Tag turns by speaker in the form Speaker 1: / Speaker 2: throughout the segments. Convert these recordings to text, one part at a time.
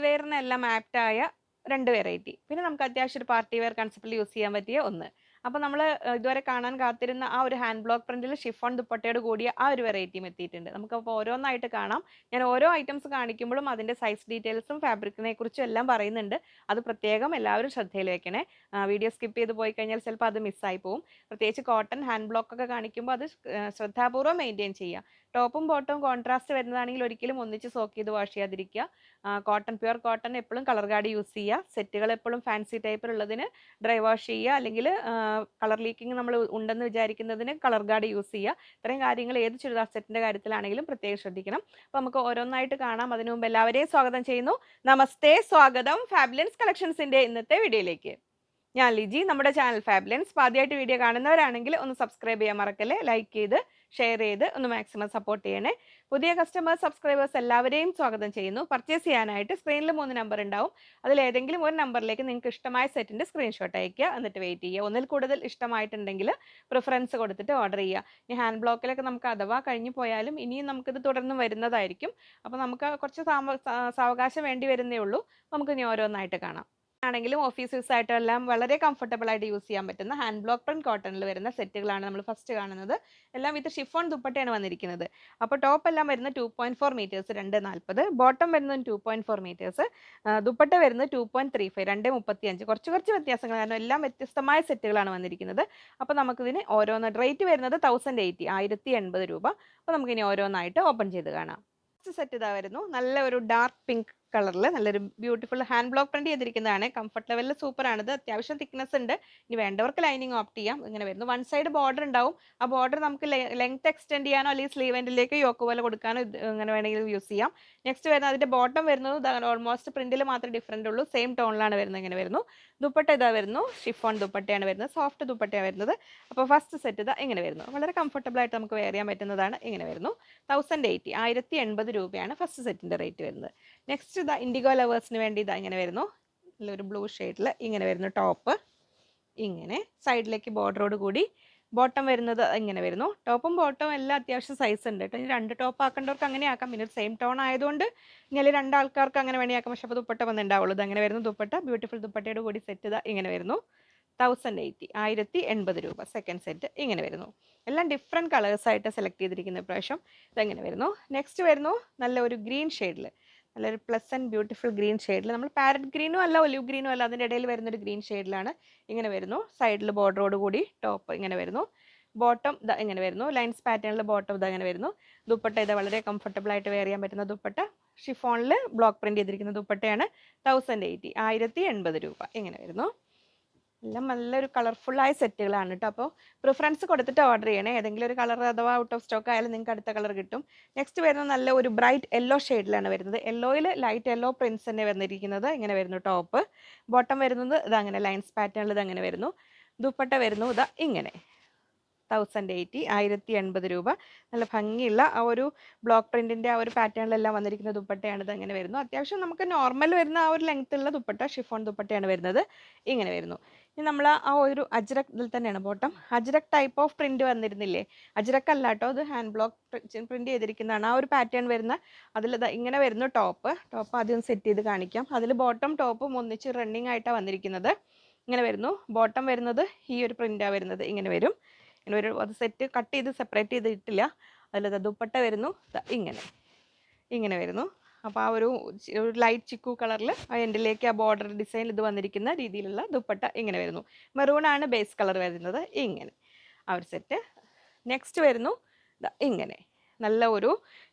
Speaker 1: വെയറിനെല്ലാം ആപ്റ്റായ 2 variety. പിന്നെ നമുക്ക് അത്യാവശ്യം ഒരു പാർട്ടി വെയർ കൺസെപ്റ്റിൽ യൂസ് ചെയ്യാൻ പറ്റിയ 1. അപ്പോൾ നമ്മൾ ഇതുവരെ കാണാൻ കാത്തിരുന്ന ആ ഒരു ഹാൻഡ് ബ്ലോക്ക് പ്രിന്റിൽ ഷിഫോൺ ദുപ്പട്ടയോട് കൂടിയ ആ ഒരു വെറൈറ്റിയും എത്തിയിട്ടുണ്ട്. നമുക്കപ്പോൾ ഓരോന്നായിട്ട് കാണാം. ഞാൻ ഓരോ ഐറ്റംസ് കാണിക്കുമ്പോഴും അതിൻ്റെ സൈസ് ഡീറ്റെയിൽസും ഫാബ്രിക്കിനെ കുറിച്ചും എല്ലാം പറയുന്നുണ്ട്. അത് പ്രത്യേകം എല്ലാവരും ശ്രദ്ധയിൽ വെക്കണേ. വീഡിയോ സ്കിപ്പ് ചെയ്ത് പോയി കഴിഞ്ഞാൽ ചിലപ്പോൾ അത് മിസ്സായി പോകും. പ്രത്യേകിച്ച് കോട്ടൺ ഹാൻഡ് ബ്ലോക്ക് ഒക്കെ കാണിക്കുമ്പോൾ അത് ശ്രദ്ധാപൂർവ്വം മെയിൻറ്റെയിൻ ചെയ്യുക. ടോപ്പും ബോട്ടവും കോൺട്രാസ്റ്റ് വരുന്നതാണെങ്കിൽ ഒരിക്കലും ഒന്നിച്ച് സോക്ക് ചെയ്ത് വാഷ് ചെയ്യാതിരിക്കുക. കോട്ടൺ, പ്യുവർ കോട്ടൺ എപ്പോഴും കളർ ഗാർഡ് യൂസ് ചെയ്യുക. സെറ്റുകൾ എപ്പോഴും ഫാൻസി ടൈപ്പിലുള്ളതിന് ഡ്രൈ വാഷ് ചെയ്യുക, അല്ലെങ്കിൽ കളർ ലീക്കിംഗ് നമ്മൾ ഉണ്ടെന്ന് വിചാരിക്കുന്നതിന് കളർ ഗാർഡ് യൂസ് ചെയ്യുക. ഇത്രയും കാര്യങ്ങൾ ഏത് ചുരിദാർ സെറ്റിൻ്റെ കാര്യത്തിലാണെങ്കിലും പ്രത്യേകം ശ്രദ്ധിക്കണം. അപ്പോൾ നമുക്ക് ഓരോന്നായിട്ട് കാണാം. അതിനു മുമ്പ് എല്ലാവരെയും സ്വാഗതം ചെയ്യുന്നു. നമസ്തേ, സ്വാഗതം ഫാബുലൻസ് കളക്ഷൻസിൻ്റെ ഇന്നത്തെ വീഡിയോയിലേക്ക്. ഞാൻ ലിജി. നമ്മുടെ ചാനൽ ഫാബുലൻസ് ആദ്യമായിട്ട് വീഡിയോ കാണുന്നവരാണെങ്കിൽ ഒന്ന് സബ്സ്ക്രൈബ് ചെയ്യാൻ മറക്കല്ലേ. ലൈക്ക് ചെയ്ത് ഷെയർ ചെയ്ത് ഒന്ന് മാക്സിമം സപ്പോർട്ട് ചെയ്യണേ. പുതിയ കസ്റ്റമേഴ്സ്, സബ്സ്ക്രൈബേഴ്സ് എല്ലാവരെയും സ്വാഗതം ചെയ്യുന്നു. പർച്ചേസ് ചെയ്യാനായിട്ട് സ്ക്രീനിൽ 3 നമ്പർ ഉണ്ടാവും. അതിലേതെങ്കിലും ഒരു നമ്പറിലേക്ക് നിങ്ങൾക്ക് ഇഷ്ടമായ സെറ്റിൻ്റെ സ്ക്രീൻഷോട്ട് അയയ്ക്കുക. എന്നിട്ട് വെയിറ്റ് ചെയ്യുക. ഒന്നിൽ കൂടുതൽ ഇഷ്ടമായിട്ടുണ്ടെങ്കിൽ പ്രിഫറൻസ് കൊടുത്തിട്ട് ഓർഡർ ചെയ്യുക. ഈ ഹാൻഡ് ബ്ലോക്കിലൊക്കെ നമുക്ക് അഥവാ കഴിഞ്ഞു പോയാലും ഇനിയും നമുക്കിത് തുടർന്ന് വരുന്നതായിരിക്കും. അപ്പോൾ നമുക്ക് കുറച്ച് സാവകാശം വേണ്ടി വരുന്നേ ഉള്ളൂ. നമുക്ക് ഇനി ഓരോന്നായിട്ട് കാണാം. ആണെങ്കിലും ഓഫീസ് യൂസ് ആയിട്ടെല്ലാം വളരെ കംഫർട്ടബിൾ ആയിട്ട് യൂസ് ചെയ്യാൻ പറ്റുന്ന ഹാൻഡ് ബ്ലോക്ക് പ്രിന്റ് കോട്ടണിൽ വരുന്ന സെറ്റുകളാണ് നമ്മൾ ഫസ്റ്റ് കാണുന്നത്. എല്ലാം വിത്ത് ഷിഫോൺ ദുപ്പട്ടയാണ് വന്നിരിക്കുന്നത്. അപ്പോൾ ടോപ്പ് എല്ലാം വരുന്നത് 2.4 മീറ്റേഴ്സ് 2.40, ബോട്ടം വരുന്നത് 2.4 മീറ്റേഴ്സ്, ദുപ്പട്ട വരുന്നത് 2.35 2.35. കുറച്ച് വ്യത്യാസങ്ങൾ, കാരണം എല്ലാം വ്യത്യസ്തമായ സെറ്റുകളാണ് വന്നിരിക്കുന്നത്. അപ്പോൾ നമുക്കിതിന് ഓരോന്ന് റേറ്റ് വരുന്നത് 1080 1080 രൂപ. അപ്പോൾ നമുക്കിനി ഓരോന്നായിട്ട് ഓപ്പൺ ചെയ്ത് കാണാം. ഫസ്റ്റ് സെറ്റ് ഇതാ വരുന്നു. നല്ല ഒരു ഡാർക്ക് പിങ്ക് കളറിൽ നല്ലൊരു ബ്യൂട്ടിഫുൾ ഹാൻഡ് ബ്ലോക്ക് പ്രിന്റ് ചെയ്തിരിക്കുന്നതാണ്. കംഫർട്ട് ലെവലിൽ സൂപ്പർ ആണിത്. അത്യാവശ്യം തിക്നെസ് ഉണ്ട്. ഇനി വേണ്ടവർക്ക് ലൈനിങ് ഓപ്റ്റ് ചെയ്യാം. ഇങ്ങനെ വരുന്നു. വൺ സൈഡ് ബോർഡർ ഉണ്ടാവും. ആ ബോർഡർ നമുക്ക് ലെങ്ത് എക്സ്റ്റെൻഡ് ചെയ്യാനോ അല്ലെങ്കിൽ സ്ലീവ് എൻഡിലേക്ക് യോക്ക് പോലെ കൊടുക്കാനോ ഇങ്ങനെ വേണമെങ്കിലും യൂസ് ചെയ്യാം. നെക്സ്റ്റ് വരുന്നത് അതിന്റെ ബോട്ടം വരുന്നത് ഓൾമോസ്റ്റ് പ്രിന്റിൽ മാത്രമേ ഡിഫറൻറ്റ് ഉള്ളൂ. സെയിം ടോണിലാണ് വരുന്നത്. ഇങ്ങനെ വരുന്നു. ദുപ്പട്ട ഇതാ വരുന്നു. ഷിഫോൺ ദുപ്പട്ടയാണ് വരുന്നത്. സോഫ്റ്റ് ദുപ്പട്ടയാണ് വരുന്നത്. അപ്പോൾ ഫസ്റ്റ് സെറ്റ് ഇതാ ഇങ്ങനെ വരുന്നു. വളരെ കംഫർട്ടബിൾ ആയിട്ട് നമുക്ക് വെയർ ചെയ്യാൻ പറ്റുന്നതാണ്. ഇങ്ങനെ വരുന്നു. 1080 1080 രൂപയാണ് ഫസ്റ്റ് സെറ്റിന്റെ റേറ്റ് വരുന്നത്. നെക്സ്റ്റ് ഇതാ ഇൻഡിഗോ ലവേഴ്സിന് വേണ്ടി ഇതാ ഇങ്ങനെ വരുന്നു. നല്ലൊരു ബ്ലൂ ഷെയ്ഡിൽ ഇങ്ങനെ വരുന്നു. ടോപ്പ് ഇങ്ങനെ സൈഡിലേക്ക് ബോർഡറോട് കൂടി, ബോട്ടം വരുന്നത് ഇങ്ങനെ വരുന്നു. ടോപ്പും ബോട്ടവും എല്ലാം അത്യാവശ്യം സൈസ് ഉണ്ട് കേട്ടോ. ഇനി 2 ടോപ്പ് ആക്കേണ്ടവർക്ക് അങ്ങനെ ആക്കാം. പിന്നെ സെയിം ടോൺ ആയതുകൊണ്ട് ഇങ്ങനെ 2 ആൾക്കാർക്ക് അങ്ങനെ വേണേ ആക്കാം. പക്ഷെ അപ്പോൾ ദുപ്പട്ട വന്നിട്ടുണ്ടാവുള്ളൂ. ഇത് അങ്ങനെ വരുന്നു. ദുപ്പട്ട ബ്യൂട്ടിഫുൾ ദുപ്പട്ടയോട് കൂടി സെറ്റ് ഇതാ ഇങ്ങനെ വരുന്നു. 1080 1080 രൂപ. സെക്കൻഡ് സെറ്റ് ഇങ്ങനെ വരുന്നു. എല്ലാം ഡിഫറെൻറ്റ് കളേഴ്സായിട്ട് സെലക്ട് ചെയ്തിരിക്കുന്ന പ്രാവശ്യം ഇതെങ്ങനെ വരുന്നു. നെക്സ്റ്റ് വരുന്നു നല്ല ഒരു ഗ്രീൻ ഷെയ്ഡിൽ, നല്ലൊരു പ്ലസൻറ്റ് ബ്യൂട്ടിഫുൾ ഗ്രീൻ ഷെയ്ഡിൽ. നമ്മൾ പാരറ്റ് ഗ്രീനും അല്ല ഒലിവ് ഗ്രീനും അല്ല, അതിൻ്റെ ഇടയിൽ വരുന്നൊരു ഗ്രീൻ ഷെയ്ഡിലാണ്. ഇങ്ങനെ വരുന്നു. സൈഡിൽ ബോർഡറോട് കൂടി ടോപ്പ് ഇങ്ങനെ വരുന്നു. ബോട്ടം ഇതാ ഇങ്ങനെ വരുന്നു. ലൈൻസ് പാറ്റേണിൽ ബോട്ടം ഇതാ ഇങ്ങനെ വരുന്നു. ദുപ്പട്ട ഇത് വളരെ കംഫർട്ടബിൾ ആയിട്ട് വെയർ ചെയ്യാൻ പറ്റുന്ന ദുപ്പട്ട. ഷിഫോണിൽ ബ്ലോക്ക് പ്രിന്റ് ചെയ്തിരിക്കുന്ന ദുപ്പട്ടയാണ്. 1080 1080 രൂപ ഇങ്ങനെ വരുന്നു. എല്ലാം നല്ലൊരു കളർഫുള്ളായ സെറ്റുകളാണ് കേട്ടോ. അപ്പോൾ പ്രിഫറൻസ് കൊടുത്തിട്ട് ഓർഡർ ചെയ്യണേ. ഏതെങ്കിലും ഒരു കളർ അഥവാ ഔട്ട് ഓഫ് സ്റ്റോക്ക് ആയാലും നിങ്ങൾക്ക് അടുത്ത കളർ കിട്ടും. നെക്സ്റ്റ് വരുന്നത് നല്ല ഒരു ബ്രൈറ്റ് യെല്ലോ ഷെയ്ഡിലാണ് വരുന്നത്. യെല്ലോയിൽ ലൈറ്റ് യെല്ലോ പ്രിൻസ് തന്നെ വന്നിരിക്കുന്നത്. ഇങ്ങനെ വരുന്നു. ടോപ്പ് ബോട്ടം വരുന്നത് ഇതങ്ങനെ ലൈൻസ് പാറ്റേണിൽ ഇതങ്ങനെ വരുന്നു. ദുപ്പട്ട വരുന്നു ഇതാ ഇങ്ങനെ 1080 1080 രൂപ. നല്ല ഭംഗിയുള്ള ആ ഒരു ബ്ലോക്ക് പ്രിന്റിൻ്റെ ആ ഒരു പാറ്റേണിലെല്ലാം വന്നിരിക്കുന്ന ദുപ്പട്ടയാണ്. ഇത് അങ്ങനെ വരുന്നു. അത്യാവശ്യം നമുക്ക് നോർമൽ വരുന്ന ആ ഒരു ലെങ്ത്തുള്ള ദുപ്പട്ട, ഷിഫോൺ ദുപ്പട്ടയാണ് വരുന്നത്. ഇങ്ങനെ വരുന്നു. ഇനി നമ്മൾ ആ ഒരു അജ്രക് ഇതിൽ തന്നെയാണ് bottom. Ajrak type of print വന്നിരുന്നില്ലേ? അജ്രക് അല്ല കേട്ടോ, അത് ഹാൻഡ് ബ്ലോക്ക് പ്രിന്റ് ചെയ്തിരിക്കുന്നതാണ്. ആ ഒരു പാറ്റേൺ വരുന്ന അതിൽ ഇങ്ങനെ വരുന്നു. ടോപ്പ് ആദ്യം സെറ്റ് ചെയ്ത് കാണിക്കാം. അതിൽ ബോട്ടം ടോപ്പും ഒന്നിച്ച് റണ്ണിങ് ആയിട്ടാണ് വന്നിരിക്കുന്നത്. ഇങ്ങനെ വരുന്നു. ബോട്ടം വരുന്നത് ഈ ഒരു പ്രിന്റാണ് വരുന്നത്. ഇങ്ങനെ വരും. ഇങ്ങനെ ഒരു അത് സെറ്റ് കട്ട് ചെയ്ത് സെപ്പറേറ്റ് ചെയ്തിട്ടില്ല. അതിൽ ദുപ്പട്ട വരുന്നു ഇങ്ങനെ വരുന്നു. അപ്പോൾ ആ ഒരു ലൈറ്റ് ചിക്കു കളറിൽ ആ എൻഡിലേക്ക് ആ ബോർഡർ ഡിസൈൻ ഇത് വന്നിരിക്കുന്ന രീതിയിലുള്ള ദുപ്പട്ട ഇങ്ങനെ വരുന്നു. മെറൂണാണ് ബേസ് കളർ വരുന്നത്. ഇങ്ങനെ ആ ഒരു സെറ്റ്. നെക്സ്റ്റ് വരുന്നു ഇങ്ങനെ നല്ല ഒരു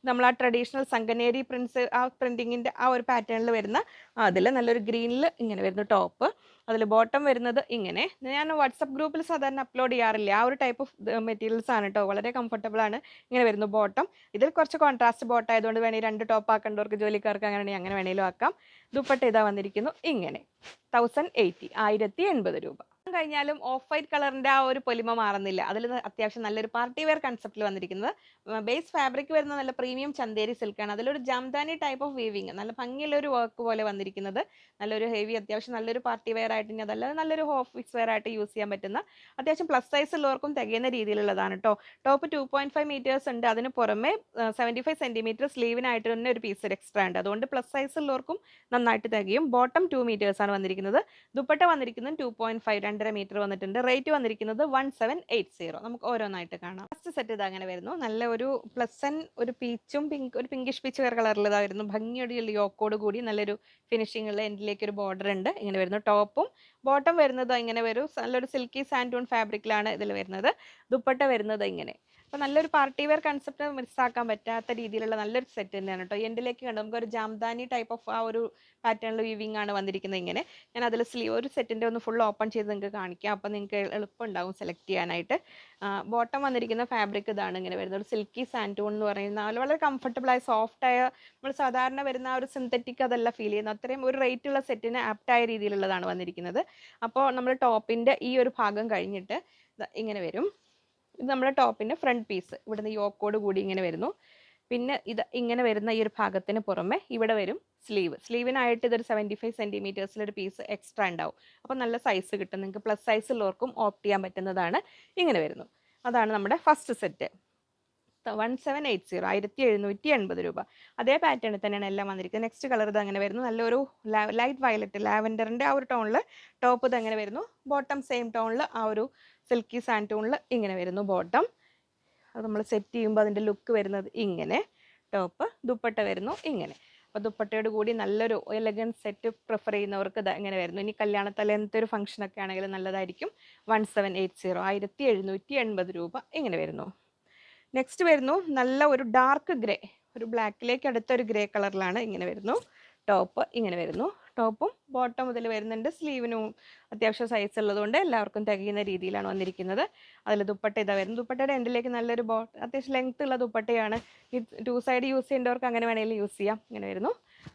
Speaker 1: നമ്മൾ ആ ട്രഡീഷണൽ സംഗനേരി പ്രിൻസ് ആ പ്രിൻറ്റിങ്ങിൻ്റെ ആ ഒരു പാറ്റേണിൽ വരുന്ന അതിൽ നല്ലൊരു ഗ്രീനിൽ ഇങ്ങനെ വരുന്നു. ടോപ്പ് അതിൽ ബോട്ടം വരുന്നത് ഇങ്ങനെ. ഞാൻ വാട്സപ്പ് ഗ്രൂപ്പിൽ സാധാരണ അപ്ലോഡ് ചെയ്യാറില്ല. ആ ഒരു ടൈപ്പ് ഓഫ് മെറ്റീരിയൽസ് ആണ് കേട്ടോ. വളരെ കംഫർട്ടബിൾ ആണ്. ഇങ്ങനെ വരുന്നു ബോട്ടം. ഇതിൽ കുറച്ച് കോൺട്രാസ്റ്റ് ബോട്ടം ആയതുകൊണ്ട് വേണമെങ്കിൽ 2 ടോപ്പ് ആക്കേണ്ടവർക്ക്, ജോലിക്കാർക്ക് അങ്ങനെ വേണമെങ്കിലും ആക്കാം. ദുപ്പട്ട ഇതാ വന്നിരിക്കുന്നു ഇങ്ങനെ 1080 1080 രൂപ. കഴിഞ്ഞാലും ഓഫ് വൈറ്റ് കളറിന്റെ ആ ഒരു പൊലിമ മാറുന്നില്ല. അതിൽ അത്യാവശ്യം നല്ലൊരു പാർട്ടി വെയർ കൺസെപ്റ്റിൽ വന്നിരിക്കുന്നത്. ബേസ് ഫാബ്രിക് വരുന്ന നല്ല പ്രീമിയം ചന്തേരി സിൽക്കാണ്. അതിലൊരു ജംദാനി ടൈപ്പ് ഓഫ് വീവിങ്, നല്ല ഭംഗിയുള്ള ഒരു വർക്ക് പോലെ വന്നിരിക്കുന്നത്. നല്ലൊരു ഹെവി, അത്യാവശ്യം നല്ലൊരു പാർട്ടി വെയർ ആയിട്ട്, ഇനി അതല്ലാതെ നല്ലൊരു ഓഫീസ് വെയർ ആയിട്ട് യൂസ് ചെയ്യാൻ പറ്റുന്ന അത്യാവശ്യം പ്ലസ് സൈസ് ഉള്ളവർക്കും തികയുന്ന രീതിയിലുള്ളതാണ് കേട്ടോ. ടോപ്പ് 2.5 മീറ്റേഴ്സ് ഉണ്ട്. അതിന് പുറമെ 75 സെന്റിമീറ്റർ സ്ലീവിനായിട്ട് തന്നെ ഒരു പീസ് എക്സ്ട്രാ ഉണ്ട്. അതുകൊണ്ട് പ്ലസ് സൈസ് ഉള്ളവർക്കും നന്നായിട്ട് തികയും. ബോട്ടം 2 മീറ്റേഴ്സ് ആണ് വന്നിരിക്കുന്നത്. ദുപ്പട്ട വന്നിരിക്കുന്നത് 2.5, 2.5 മീറ്റർ വന്നിട്ടുണ്ട്. റേറ്റ് വന്നിരിക്കുന്നത് 1780. നമുക്ക് ഓരോന്നായിട്ട് കാണാം. ഫസ്റ്റ് സെറ്റ് ഇത് അങ്ങനെ വരുന്നു. നല്ല ഒരു പ്ലസൻ, ഒരു പീച്ചും ഒരു പിങ്കിഷ് പീച്ച് വേറെ കളറിൽ ഇതായിരുന്നു. ഭംഗിയുടെ യോക്കോട് കൂടി നല്ലൊരു ഫിനിഷിംഗ് ഉള്ള എൻഡിലേക്ക് ഒരു ബോർഡർ ഉണ്ട്. ഇങ്ങനെ വരുന്നു. ടോപ്പും ബോട്ടം വരുന്നത് ഇങ്ങനെ വരും. നല്ലൊരു സിൽക്കി സാൻഡൂൺ ഫാബ്രിക്കിലാണ് ഇതിൽ വരുന്നത്. ദുപ്പട്ട വരുന്നത് ഇങ്ങനെ. അപ്പോൾ നല്ലൊരു പാർട്ടി വെയർ കൺസെപ്റ്റ് മിസ്സാക്കാൻ പറ്റാത്ത രീതിയിലുള്ള നല്ലൊരു സെറ്റ് തന്നെയാണ് കേട്ടോ. എൻഡിലേക്ക് കണ്ടു നമുക്കൊരു ജാംദാനി ടൈപ്പ് ഓഫ് ആ ഒരു പാറ്റേണിൽ വീവിംഗ് ആണ് വന്നിരിക്കുന്നത്. ഇങ്ങനെ ഞാൻ അതിൽ ഒരു സെറ്റിൻ്റെ ഒന്ന് ഫുൾ ഓപ്പൺ ചെയ്ത് നിങ്ങൾക്ക് കാണിക്കാം. അപ്പോൾ നിങ്ങൾക്ക് എളുപ്പം ഉണ്ടാവും സെലക്ട് ചെയ്യാനായിട്ട്. ബോട്ടം വന്നിരിക്കുന്ന ഫാബ്രിക് ഇതാണ് ഇങ്ങനെ വരുന്നത്. ഒരു സിൽക്കി സാൻഡൂൺ എന്ന് പറയുന്ന വളരെ കംഫർട്ടബിൾ ആയ സോഫ്റ്റ് ആയ, നമ്മൾ സാധാരണ വരുന്ന ആ ഒരു സിന്തറ്റിക് അതല്ല ഫീൽ ചെയ്യുന്നത്. അത്രയും ഒരു റേറ്റ് ഉള്ള സെറ്റിന് ആപ്റ്റായ രീതിയിലുള്ളതാണ് വന്നിരിക്കുന്നത്. അപ്പോൾ നമ്മൾ ടോപ്പിൻ്റെ ഈ ഒരു ഭാഗം കഴിഞ്ഞിട്ട് ഇങ്ങനെ വരും. ഇത് നമ്മുടെ ടോപ്പിൻ്റെ ഫ്രണ്ട് പീസ്. ഇവിടുന്ന് യോക്കോട് കൂടി ഇങ്ങനെ വരുന്നു. പിന്നെ ഇത് ഇങ്ങനെ വരുന്ന ഈ ഒരു ഭാഗത്തിന് പുറമെ ഇവിടെ വരും സ്ലീവിനായിട്ട് ഇതൊരു 75 സെൻറ്റിമീറ്റേഴ്സിലൊരു പീസ് എക്സ്ട്രാ ഉണ്ടാവും. അപ്പോൾ നല്ല സൈസ് കിട്ടും. നിങ്ങൾക്ക് പ്ലസ് സൈസ് ഉള്ളവർക്കും ഓപ്റ്റ് ചെയ്യാൻ പറ്റുന്നതാണ്. ഇങ്ങനെ വരുന്നു. അതാണ് നമ്മുടെ ഫസ്റ്റ് സെറ്റ്. 1780, 1780 രൂപ. അതേ പാറ്റേണിൽ തന്നെയാണ് എല്ലാം വന്നിരിക്കുന്നത്. നെക്സ്റ്റ് കളർ ഇത് അങ്ങനെ വരുന്നു. നല്ലൊരു ലൈറ്റ് വയലറ്റ്, ലാവൻഡറിൻ്റെ ആ ഒരു ടോണിൽ ടോപ്പ് ഇത് അങ്ങനെ വരുന്നു. ബോട്ടം സെയിം ടോണിൽ ആ ഒരു സിൽക്കി സാൻഡൂണിൽ ഇങ്ങനെ വരുന്നു ബോട്ടം. അത് നമ്മൾ സെറ്റ് ചെയ്യുമ്പോൾ അതിൻ്റെ ലുക്ക് വരുന്നത് ഇങ്ങനെ. ടോപ്പ് ദുപ്പട്ട വരുന്നു ഇങ്ങനെ. അപ്പോൾ ദുപ്പട്ടയോട് കൂടി നല്ലൊരു എലഗൻറ്റ് സെറ്റ് പ്രിഫർ ചെയ്യുന്നവർക്ക് ഇത് ഇങ്ങനെ വരുന്നു. ഇനി കല്യാണത്തലേന്നത്തെ ഒരു ഫംഗ്ഷനൊക്കെ ആണെങ്കിൽ നല്ലതായിരിക്കും. 1780, 1780 രൂപ ഇങ്ങനെ വരുന്നു. നെക്സ്റ്റ് വരുന്നു നല്ല ഒരു ഡാർക്ക് ഗ്രേ, ഒരു ബ്ലാക്കിലേക്ക് അടുത്തൊരു ഗ്രേ കളറിലാണ് ഇങ്ങനെ വരുന്നു. ടോപ്പ് ഇങ്ങനെ വരുന്നു. ടോപ്പും ബോട്ടം മുതൽ വരുന്നുണ്ട്. സ്ലീവിനും അത്യാവശ്യം സൈസ് ഉള്ളതുകൊണ്ട് എല്ലാവർക്കും തികയുന്ന രീതിയിലാണ് വന്നിരിക്കുന്നത്. അതിൽ ദുപ്പട്ട ഇതാ വരുന്നു. ദുപ്പട്ടയുടെ എൻഡിലേക്ക് നല്ലൊരു അത്യാവശ്യം ലെങ്ത് ഉള്ള ദുപ്പട്ടയാണ്. ഈ 2 സൈഡ് യൂസ് ചെയ്യേണ്ടവർക്ക് അങ്ങനെ വേണമെങ്കിലും യൂസ് ചെയ്യാം. ഇങ്ങനെ വരുന്നു.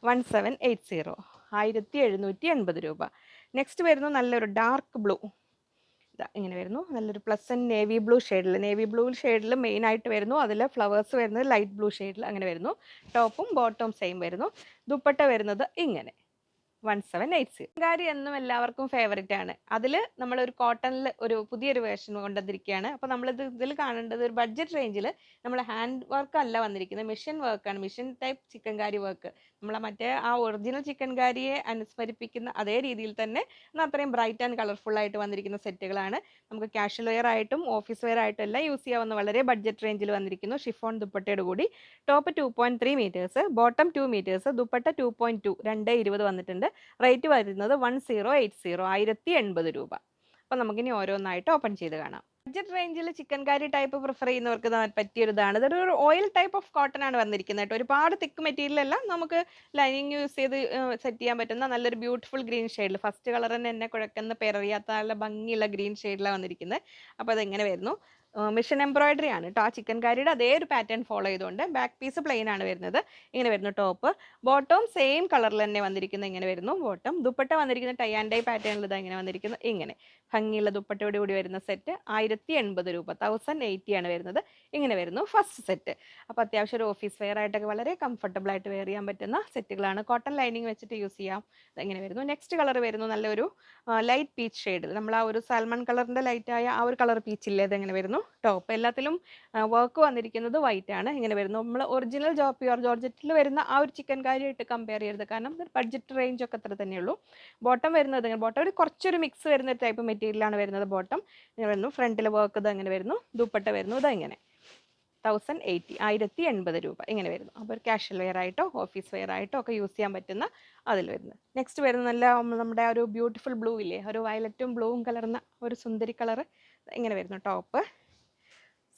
Speaker 1: 1780, 1780 രൂപ. നെക്സ്റ്റ് വരുന്നു നല്ലൊരു ഡാർക്ക് ബ്ലൂ. ഇങ്ങനെ വരുന്നു. നല്ലൊരു പ്ലസൻ നേവി ബ്ലൂ ഷെയ്ഡിൽ മെയിനായിട്ട് വരുന്നു. അതിൽ ഫ്ലവേഴ്സ് വരുന്നത് ലൈറ്റ് ബ്ലൂ ഷെയ്ഡിൽ അങ്ങനെ വരുന്നു. ടോപ്പും ബോട്ടവും സെയിം വരുന്നു. ദുപ്പട്ട വരുന്നത് ഇങ്ങനെ 1780. ചിക്കൻകാരി എന്നും എല്ലാവർക്കും ഫേവറേറ്റ് ആണ്. അതിൽ നമ്മളൊരു കോട്ടണിൽ ഒരു പുതിയൊരു വേർഷൻ കൊണ്ടുവന്നിരിക്കുകയാണ്. അപ്പോൾ നമ്മളിത് ഇതിൽ കാണേണ്ടത് ഒരു ബഡ്ജറ്റ് റേഞ്ചിൽ നമ്മൾ ഹാൻഡ് വർക്ക് അല്ല വന്നിരിക്കുന്നത്, മെഷീൻ വർക്കാണ്. Machine type chikankari work. നമ്മളെ മറ്റേ ആ ഒറിജിനൽ ചിക്കൻകാരിയെ അനുസ്മരിപ്പിക്കുന്ന അതേ രീതിയിൽ തന്നെ അത്രയും ബ്രൈറ്റ് ആൻഡ് കളർഫുൾ ആയിട്ട് വന്നിരിക്കുന്ന സെറ്റുകളാണ്. നമുക്ക് കാഷ്വൽ വെയർ ആയിട്ടും ഓഫീസ് വെയർ ആയിട്ടും എല്ലാം യൂസ് ചെയ്യാവുന്ന വളരെ ബഡ്ജറ്റ് റേഞ്ചിൽ വന്നിരിക്കുന്നു. ഷിഫോൺ ദുപ്പട്ടയോട് കൂടി. Top 2.3 metres, bottom 2 metres, dupatta 2.2, 220 വന്നിട്ടുണ്ട്. റേറ്റ് വരുന്നത് 1080, 1080 രൂപ. അപ്പോൾ നമുക്കിനി ഓരോന്നായിട്ട് ഓപ്പൺ ചെയ്ത് കാണാം. ബഡ്ജറ്റ് റേഞ്ചിൽ ചിക്കൻകാരി ടൈപ്പ് പ്രിഫർ ചെയ്യുന്നവർക്ക് പറ്റിയൊരിതാണ്. ഇതൊരു ഓയിൽ ടൈപ്പ് ഓഫ് കോട്ടൺ ആണ് വന്നിരിക്കുന്നത് കേട്ടോ. ഒരുപാട് തിക്ക് മെറ്റീരിയൽ അല്ല, നമുക്ക് ലൈനിങ് യൂസ് ചെയ്ത് സെറ്റ് ചെയ്യാൻ പറ്റുന്ന നല്ലൊരു ബ്യൂട്ടിഫുൾ ഗ്രീൻ ഷെയ്ഡിൽ. ഫസ്റ്റ് കളർ തന്നെ എന്നെ കുഴക്കുന്ന പേരറിയാത്ത നല്ല ഭംഗിയുള്ള ഗ്രീൻ ഷെയ്ഡിലാണ് വന്നിരിക്കുന്നത്. അപ്പോൾ അതെങ്ങനെ വരുന്നു. മിഷൻ എംബ്രോയിഡറി ആണ് കേട്ടോ. ആ ചിക്കൻകാരിയുടെ അതേ ഒരു പാറ്റേൺ ഫോളോ ചെയ്തുകൊണ്ട് ബാക്ക് പീസ് പ്ലെയിൻ ആണ് വരുന്നത്. ഇങ്ങനെ വരുന്നു ടോപ്പ്. ബോട്ടം സെയിം കളറിൽ തന്നെ വന്നിരിക്കുന്നത് ഇങ്ങനെ വരുന്നു ബോട്ടം. ദുപ്പട്ട വന്നിരിക്കുന്ന ടൈ ആൻഡ് ഡൈ പാറ്റേണിൽ ഇതാ ഇങ്ങനെ വന്നിരിക്കുന്നത് ഇങ്ങനെ. ഭംഗിയുള്ള ദുപ്പട്ടയോട് കൂടി വരുന്ന സെറ്റ് 1080 രൂപ, 1080 ആണ് വരുന്നത്. ഇങ്ങനെ വരുന്നു ഫസ്റ്റ് സെറ്റ്. അപ്പോൾ അത്യാവശ്യം ഒരു ഓഫീസ് വെയർ ആയിട്ടൊക്കെ വളരെ കംഫർട്ടബിൾ ആയിട്ട് വെയർ ചെയ്യാൻ പറ്റുന്ന സെറ്റുകളാണ്. കോട്ടൺ ലൈനിങ് വെച്ചിട്ട് യൂസ് ചെയ്യാം. ഇങ്ങനെ വരുന്നു. നെക്സ്റ്റ് കളർ വരുന്നു നല്ലൊരു ലൈറ്റ് പീച്ച് ഷെയ്ഡിൽ. നമ്മൾ ആ ഒരു സാൽമൺ കളറിൻ്റെ ലൈറ്റായ ആ ഒരു കളർ പീച്ചില്ലേ, അതെങ്ങനെ വരുന്നു. ടോപ്പ് എല്ലാത്തിലും വർക്ക് വന്നിരിക്കുന്നത് വൈറ്റ് ആണ്. ഇങ്ങനെ വരുന്നു. നമ്മൾ ഒറിജിനൽ പ്യുവർ ജോർജറ്റിൽ വരുന്ന ആ ഒരു ചിക്കൻകാരിയായിട്ട് കമ്പയർ ചെയ്യരുത്, കാരണം ബഡ്ജറ്റ് റേഞ്ച് ഒക്കെ അത്ര തന്നെയുള്ളൂ. ബോട്ടം വരുന്നത് ബോട്ടം ഒരു കുറച്ചൊരു മിക്സ് വരുന്ന ടൈപ്പ് മെറ്റീരിയലാണ് വരുന്നത്. ബോട്ടം ഇങ്ങനെ വരുന്നു. ഫ്രണ്ടിൽ വർക്ക് ഇത് അങ്ങനെ വരുന്നു. ദുപ്പട്ട വരുന്നു ഇത് ഇങ്ങനെ 1080, 1080 രൂപ ഇങ്ങനെ വരുന്നു. അപ്പോൾ ഒരു കാഷ്വൽ വെയർ ആയിട്ടോ ഓഫീസ് വെയർ ആയിട്ടോ ഒക്കെ യൂസ് ചെയ്യാൻ പറ്റുന്ന അതിൽ വരുന്നത്. നെക്സ്റ്റ് വരുന്ന നല്ല നമ്മുടെ ഒരു ബ്യൂട്ടിഫുൾ ബ്ലൂ ഇല്ലേ, ഒരു വയലറ്റും ബ്ലൂവും കലർന്ന ഒരു സുന്ദരി കളർ ഇങ്ങനെ വരുന്നു. ടോപ്പ്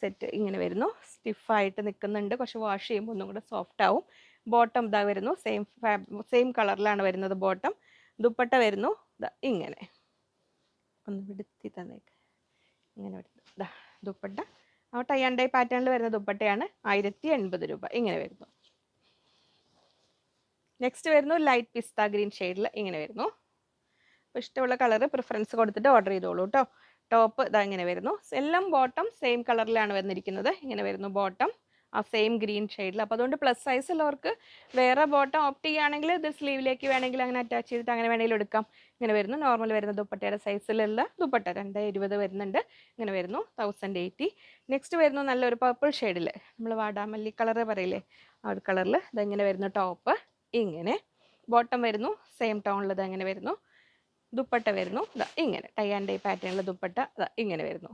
Speaker 1: സെറ്റ് ഇങ്ങനെ വരുന്നു. സ്റ്റിഫായിട്ട് നിൽക്കുന്നുണ്ട്. കുറച്ച് വാഷ് ചെയ്യുമ്പോൾ ഒന്നും കൂടെ സോഫ്റ്റ് ആവും. ബോട്ടം ഇതാ വരുന്നു. സെയിം കളറിലാണ് വരുന്നത് ബോട്ടം. ദുപ്പട്ട വരുന്നു ഇങ്ങനെ. ഒന്ന് വിടുത്തി തന്നേക്ക്. ഇങ്ങനെ വരുന്നു ദുപ്പട്ട. ആ ടൈ ആൻഡ് ഡൈ പാറ്റേണിൽ വരുന്ന ദുപ്പട്ടയാണ്. 1080 രൂപ ഇങ്ങനെ വരുന്നു. നെക്സ്റ്റ് വരുന്നു ലൈറ്റ് പിസ്ത ഗ്രീൻ ഷെയ്ഡിൽ ഇങ്ങനെ വരുന്നു. അപ്പോൾ ഇഷ്ടമുള്ള കളർ പ്രിഫറൻസ് കൊടുത്തിട്ട് ഓർഡർ ചെയ്തോളൂ കേട്ടോ. ടോപ്പ് ഇതാ ഇങ്ങനെ വരുന്നു. എല്ലാം ബോട്ടം സെയിം കളറിലാണ് വന്നിരിക്കുന്നത്. ഇങ്ങനെ വരുന്നു ബോട്ടം ആ സെയിം ഗ്രീൻ ഷെയ്ഡിൽ. അപ്പോൾ അതുകൊണ്ട് പ്ലസ് സൈസ് ഉള്ളവർക്ക് വേറെ ബോട്ടം ഓപ്റ്റ് ചെയ്യുകയാണെങ്കിൽ ഇത് സ്ലീവിലേക്ക് വേണമെങ്കിൽ അങ്ങനെ അറ്റാച്ച് ചെയ്തിട്ട് അങ്ങനെ വേണമെങ്കിലും എടുക്കാം. ഇങ്ങനെ വരുന്നു. നോർമൽ വരുന്ന ദുപ്പട്ടയുടെ സൈസിലുള്ള ദുപ്പട്ട 220 വരുന്നുണ്ട്. ഇങ്ങനെ വരുന്നു 1080. നെക്സ്റ്റ് വരുന്നു നല്ലൊരു പർപ്പിൾ ഷെയ്ഡിൽ, നമ്മൾ വാടാമല്ലി കളർ പറയില്ലേ ആ ഒരു കളറിൽ ഇതെങ്ങനെ വരുന്നു ടോപ്പ്. ഇങ്ങനെ ബോട്ടം വരുന്നു സെയിം ടോണിൽ ഇതെങ്ങനെ വരുന്നു. ദുപ്പട്ട വരുന്നു ഇതാ ഇങ്ങനെ ടൈ ആൻഡ് ഡൈ പാറ്റേണിലെ ദുപ്പട്ട ഇതാ ഇങ്ങനെ വരുന്നു.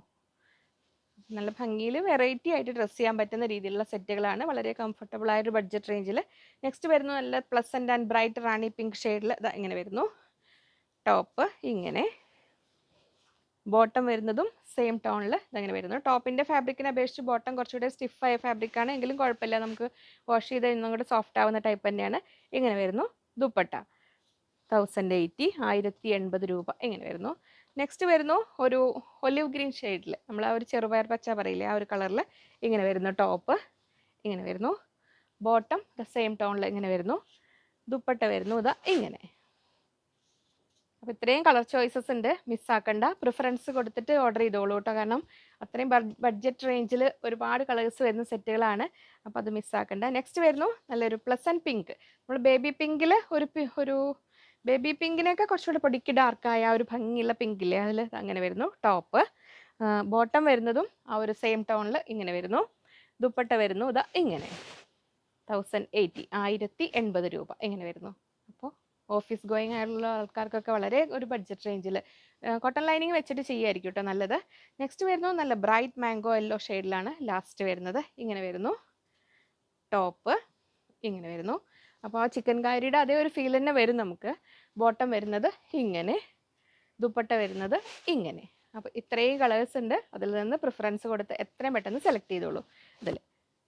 Speaker 1: നല്ല ഭംഗിയിൽ വെറൈറ്റി ആയിട്ട് ഡ്രസ്സ് ചെയ്യാൻ പറ്റുന്ന രീതിയിലുള്ള സെറ്റുകളാണ്. വളരെ കംഫർട്ടബിൾ ആയൊരു ബഡ്ജറ്റ് റേഞ്ചിൽ. നെക്സ്റ്റ് വരുന്നു നല്ല pleasant and bright Rani pink ഷെയ്ഡിൽ ഇതാ ഇങ്ങനെ വരുന്നു. ടോപ്പ് ഇങ്ങനെ, ബോട്ടം വരുന്നതും സെയിം ടോണിൽ ഇതങ്ങനെ വരുന്നു. ടോപ്പിൻ്റെ ഫാബ്രിക്കിനെ അപേക്ഷിച്ച് ബോട്ടം കുറച്ചുകൂടെ സ്റ്റിഫായ ഫാബ്രിക്കാണ്, എങ്കിലും കുഴപ്പമില്ല, നമുക്ക് വാഷ് ചെയ്ത് ഇന്നും കൂടെ സോഫ്റ്റ് ആവുന്ന ടൈപ്പ് തന്നെയാണ്. ഇങ്ങനെ വരുന്നു ദുപ്പട്ട 1080, 1080 രൂപ ഇങ്ങനെ വരുന്നു. നെക്സ്റ്റ് വരുന്നു ഒരു ഒലിവ് ഗ്രീൻ ഷെയ്ഡിൽ, നമ്മൾ ആ ഒരു ചെറുപയർ പച്ച പറയില്ലേ ആ ഒരു കളറിൽ ഇങ്ങനെ വരുന്നു ടോപ്പ്. ഇങ്ങനെ വരുന്നു ബോട്ടം ദ സെയിം ടോണിൽ ഇങ്ങനെ വരുന്നു. ദുപ്പട്ട വരുന്നു ഇതാ ഇങ്ങനെ. അപ്പോൾ ഇത്രയും കളർ ചോയ്സസ് ഉണ്ട്, മിസ്സാക്കണ്ട. പ്രിഫറൻസ് കൊടുത്തിട്ട് ഓർഡർ ചെയ്തോളൂ കേട്ടോ, കാരണം അത്രയും ബഡ്ജറ്റ് റേഞ്ചിൽ ഒരുപാട് കളേഴ്സ് വരുന്ന സെറ്റുകളാണ്. അപ്പോൾ അത് മിസ്സാക്കണ്ട. നെക്സ്റ്റ് വരുന്നു നല്ലൊരു പ്ലസൻറ്റ് പിങ്ക്. നമ്മൾ ബേബി പിങ്കിൽ ഒരു ബേബി പിങ്കിനൊക്കെ കുറച്ചുകൂടെ പൊടിക്ക് ഡാർക്കായ ഒരു ഭംഗിയുള്ള പിങ്കില്ലേ അതിൽ അങ്ങനെ വരുന്നു ടോപ്പ്. ബോട്ടം വരുന്നതും ആ ഒരു സെയിം ടോണിൽ ഇങ്ങനെ വരുന്നു. ദുപ്പട്ട വരുന്നു ഇതാ ഇങ്ങനെ 1080, 1080 രൂപ ഇങ്ങനെ വരുന്നു. അപ്പോൾ ഓഫീസ് ഗോയിങ് ആയിട്ടുള്ള ആൾക്കാർക്കൊക്കെ വളരെ ഒരു ബഡ്ജറ്റ് റേഞ്ചിൽ കോട്ടൺ ലൈനിങ് വെച്ചിട്ട് ചെയ്യുമായിരിക്കും കേട്ടോ നല്ലത്. നെക്സ്റ്റ് വരുന്നു നല്ല ബ്രൈറ്റ് മാംഗോ യെല്ലോ ഷെയ്ഡിലാണ് ലാസ്റ്റ് വരുന്നത്. ഇങ്ങനെ വരുന്നു ടോപ്പ്. ഇങ്ങനെ വരുന്നു. അപ്പോൾ ആ ചിക്കൻ കാരിയുടെ അതേ ഒരു ഫീൽ തന്നെ വരും നമുക്ക്. ബോട്ടം വരുന്നത് ഇങ്ങനെ, ദുപ്പട്ട വരുന്നത് ഇങ്ങനെ. അപ്പോൾ ഇത്രയും കളേഴ്സ് ഉണ്ട്, അതിൽ നിന്ന് പ്രിഫറൻസ് കൊടുത്ത് എത്രയും പെട്ടെന്ന് സെലക്ട് ചെയ്തോളൂ. അതിൽ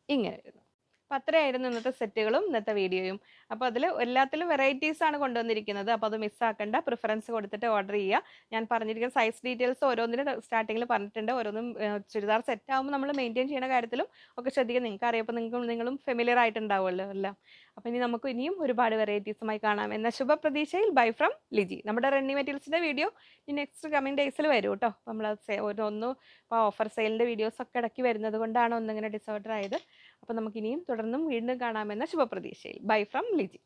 Speaker 1: ഇങ്ങനെ വരുന്നു. അപ്പോൾ അത്രയായിരുന്നു ഇന്നത്തെ സെറ്റുകളും ഇന്നത്തെ വീഡിയോയും. അപ്പോൾ അതിൽ എല്ലാത്തിലും വെറൈറ്റീസ് ആണ് കൊണ്ടുവന്നിരിക്കുന്നത്. അപ്പോൾ അത് മിസ്സാക്കണ്ട, പ്രിഫറൻസ് കൊടുത്തിട്ട് ഓർഡർ ചെയ്യുക. ഞാൻ പറഞ്ഞിരിക്കുന്ന സൈസ് ഡീറ്റെയിൽസ് ഓരോന്നിനും സ്റ്റാർട്ടിങ്ങിൽ പറഞ്ഞിട്ടുണ്ട്. ഓരോന്നും ചുരിദാർ സെറ്റ് ആകുമ്പോൾ നമ്മൾ മെയിൻറ്റെയിൻ ചെയ്യുന്ന കാര്യത്തിലും ഒക്കെ ശ്രദ്ധിക്കുക. നിങ്ങൾക്ക് അറിയാം, നിങ്ങളും ഫെമിലിയർ ആയിട്ടുണ്ടാവുമല്ലോ എല്ലാം. അപ്പോൾ ഇനി നമുക്ക് ഇനിയും ഒരുപാട് വെറൈറ്റീസുമായി കാണാം എന്ന ശുഭപ്രതീക്ഷയിൽ ബൈ ഫ്രം ലിജി. നമ്മുടെ റണ്ണി മെറ്റീരിയൽസിൻ്റെ വീഡിയോ ഈ നെക്സ്റ്റ് കമ്മിങ് ഡേയ്സിൽ വരും കേട്ടോ. അപ്പോൾ നമ്മൾ ഇപ്പോൾ ഓഫർ സെയിലിൻ്റെ വീഡിയോസൊക്കെ ഇടയ്ക്ക് വരുന്നത് കൊണ്ടാണ് ഒന്നിങ്ങനെ ഡിസോർഡർ ആയത്. അപ്പോൾ നമുക്കിനിയും തുടർന്നും വീണ്ടും കാണാമെന്ന ശുഭപ്രതീക്ഷയിൽ ബൈ ഫ്രം ലിജി.